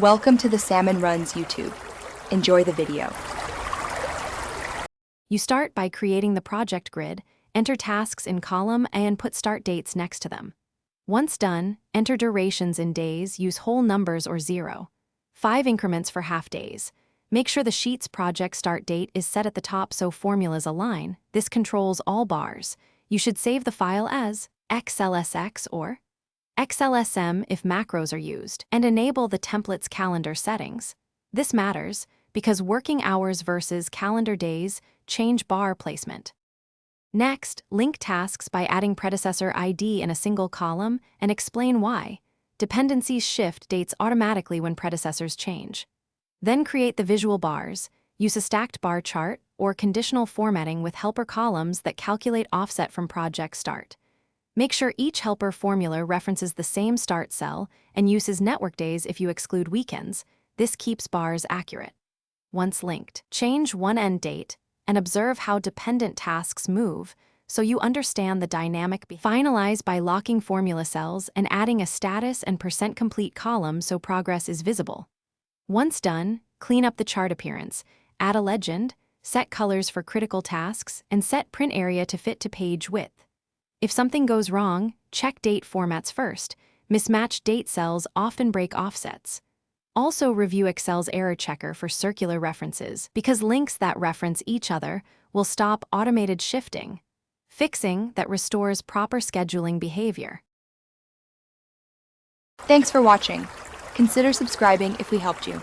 Welcome to the Salmon Runs YouTube. Enjoy the video. You start by creating the project grid, enter tasks in column, and put start dates next to them. Once done, enter durations in days, use whole numbers or 0. 5 increments for half days. Make sure the sheet's project start date is set at the top so formulas align. This controls all bars. You should save the file as XLSX or XLSM if macros are used, and enable the template's calendar settings. This matters because working hours versus calendar days change bar placement. Next, link tasks by adding predecessor ID in a single column and explain why. Dependencies shift dates automatically when predecessors change. Then create the visual bars. Use a stacked bar chart or conditional formatting with helper columns that calculate offset from project start. Make sure each helper formula references the same start cell and uses network days if you exclude weekends. This keeps bars accurate. Once linked, change one end date and observe how dependent tasks move so you understand the dynamic. Finalize by locking formula cells and adding a status and % complete column so progress is visible. Once done, clean up the chart appearance, add a legend, set colors for critical tasks, and set print area to fit to page width. If something goes wrong, check date formats first. Mismatched date cells often break offsets. Also review Excel's error checker for circular references because links that reference each other will stop automated shifting. Fixing that restores proper scheduling behavior. Thanks for watching. Consider subscribing if we helped you.